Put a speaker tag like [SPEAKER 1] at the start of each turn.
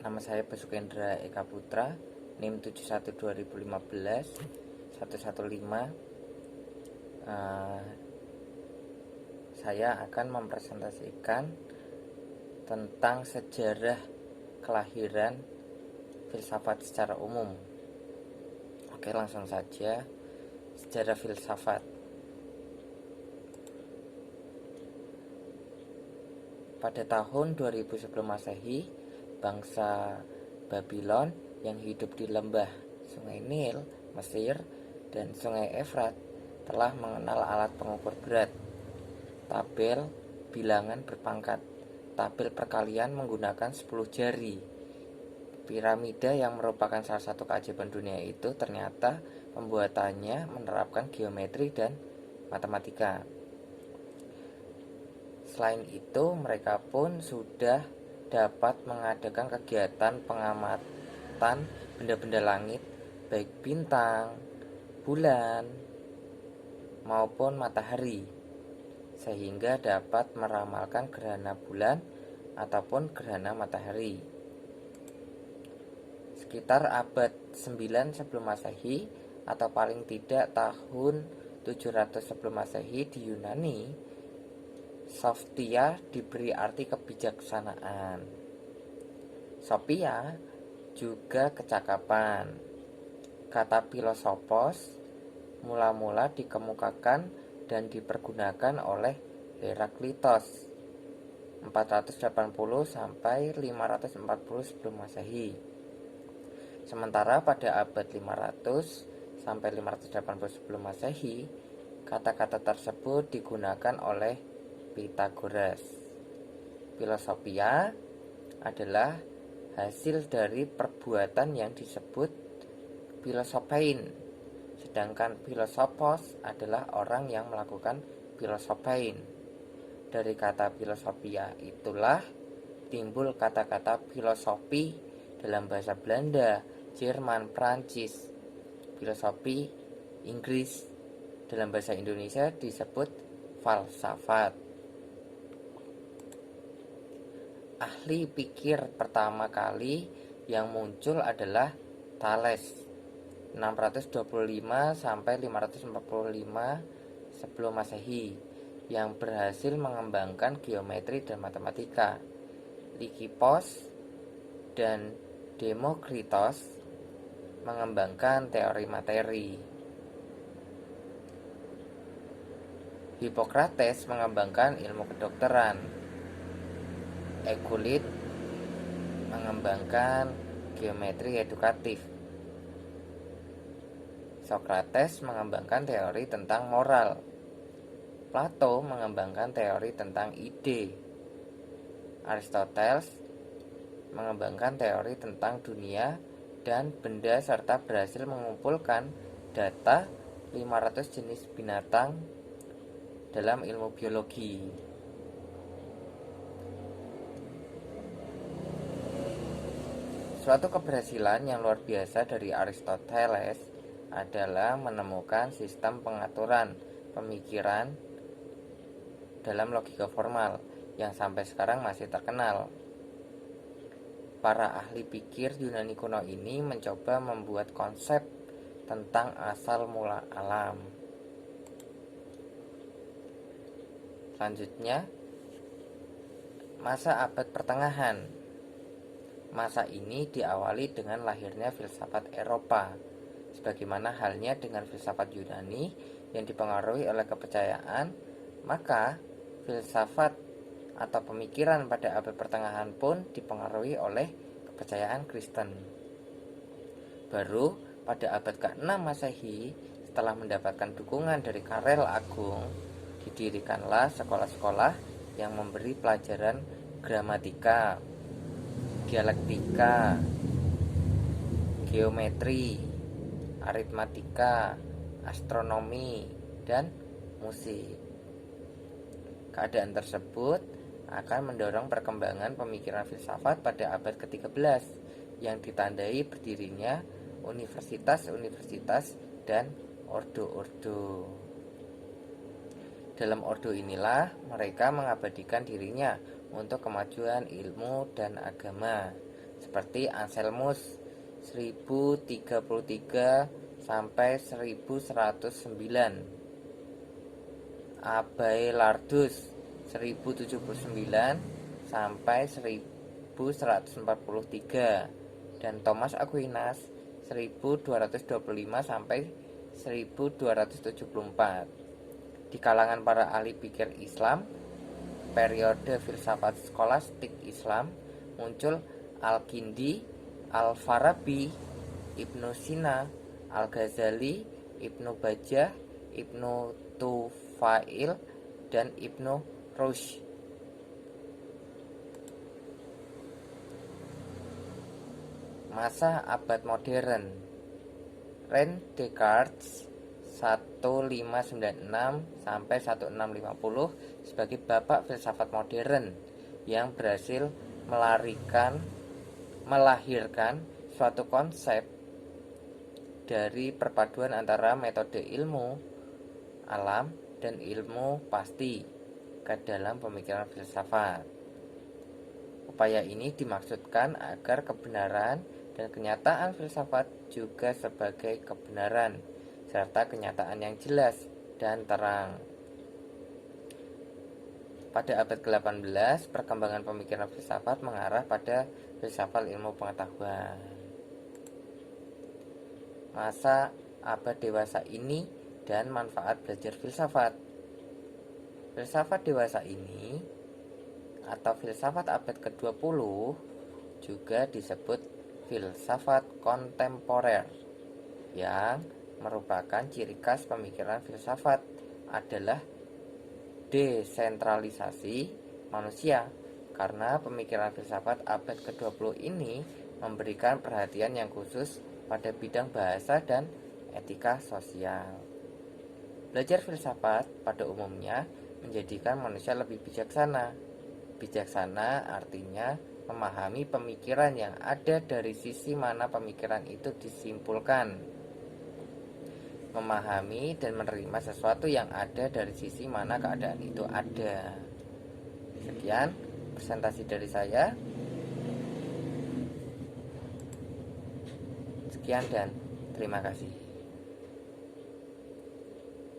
[SPEAKER 1] Nama saya Basukendra Eka Putra, NIM 71 2015 115. Saya akan mempresentasikan tentang sejarah kelahiran filsafat secara umum. Oke, langsung saja. Sejarah filsafat. Pada tahun 2000 sebelum Masehi, bangsa Babylon yang hidup di lembah Sungai Nil, Mesir, dan Sungai Efrat telah mengenal alat pengukur berat, tabel bilangan berpangkat, tabel perkalian menggunakan 10 jari. Piramida yang merupakan salah satu keajaiban dunia itu ternyata pembuatannya menerapkan geometri dan matematika. Selain itu, mereka pun sudah dapat mengadakan kegiatan pengamatan benda-benda langit, baik bintang, bulan, maupun matahari, sehingga dapat meramalkan gerhana bulan ataupun gerhana matahari. Sekitar abad 9 sebelum Masehi atau paling tidak tahun 700 sebelum Masehi di Yunani, Softia diberi arti kebijaksanaan. Sophia juga kecakapan. Kata filosofos mula-mula dikemukakan dan dipergunakan oleh Heraklitos 480 sampai 540 sebelum Masehi. Sementara pada abad 500 sampai 580 sebelum Masehi, kata-kata tersebut digunakan oleh Pythagoras. Filosofia adalah hasil dari perbuatan yang disebut filosopein, sedangkan filosofos adalah orang yang melakukan filosopein. Dari kata filosofia itulah timbul kata-kata filosofi dalam bahasa Belanda, Jerman, Prancis. Filosofi Inggris dalam bahasa Indonesia disebut falsafat. Ahli pikir pertama kali yang muncul adalah Thales 625 sampai 545 sebelum Masehi, yang berhasil mengembangkan geometri dan matematika. Lysippos dan Demokritos mengembangkan teori materi. Hippocrates mengembangkan ilmu kedokteran. Euclid mengembangkan geometri edukatif. Socrates mengembangkan teori tentang moral. Plato mengembangkan teori tentang ide. Aristoteles mengembangkan teori tentang dunia dan benda serta berhasil mengumpulkan data 500 jenis binatang dalam ilmu biologi. Suatu keberhasilan yang luar biasa dari Aristoteles adalah menemukan sistem pengaturan pemikiran dalam logika formal yang sampai sekarang masih terkenal. Para ahli pikir Yunani kuno ini mencoba membuat konsep tentang asal mula alam. Selanjutnya, masa abad pertengahan. Masa ini diawali dengan lahirnya filsafat Eropa, sebagaimana halnya dengan filsafat Yunani yang dipengaruhi oleh kepercayaan, maka filsafat atau pemikiran pada abad pertengahan pun dipengaruhi oleh kepercayaan Kristen. Baru pada abad ke-6 Masehi, setelah mendapatkan dukungan dari Karel Agung, didirikanlah sekolah-sekolah yang memberi pelajaran gramatika, dialektika, geometri, aritmatika, astronomi, dan musik. Keadaan tersebut akan mendorong perkembangan pemikiran filsafat pada abad ke-13 yang ditandai berdirinya universitas-universitas dan ordo-ordo. Dalam ordo inilah mereka mengabadikan dirinya untuk kemajuan ilmu dan agama, seperti Anselmus 1033 sampai 1109, Abelardus 1079 sampai 1143, dan Thomas Aquinas 1225 sampai 1274. Di kalangan para ahli pikir Islam periode filsafat skolastik Islam muncul Al-Kindi, Al-Farabi, Ibnu Sina, Al-Ghazali, Ibnu Bajjah, Ibnu Tufail, dan Ibnu Rushd. Masa abad modern, René Descartes 1596 sampai 1650 sebagai bapak filsafat modern yang berhasil melahirkan suatu konsep dari perpaduan antara metode ilmu alam dan ilmu pasti ke dalam pemikiran filsafat. Upaya ini dimaksudkan agar kebenaran dan kenyataan filsafat juga sebagai kebenaran serta kenyataan yang jelas dan terang. Pada abad ke-18, perkembangan pemikiran filsafat mengarah pada filsafat ilmu pengetahuan. Masa abad dewasa ini dan manfaat belajar filsafat. Filsafat dewasa ini atau filsafat abad ke-20 juga disebut filsafat kontemporer, yang merupakan ciri khas pemikiran filsafat adalah desentralisasi manusia, karena pemikiran filsafat abad ke-20 ini memberikan perhatian yang khusus pada bidang bahasa dan etika sosial. Belajar filsafat pada umumnya menjadikan manusia lebih bijaksana. Bijaksana artinya memahami pemikiran yang ada dari sisi mana pemikiran itu disimpulkan, memahami dan menerima sesuatu yang ada dari sisi mana keadaan itu ada. Sekian presentasi dari saya. Sekian dan terima kasih.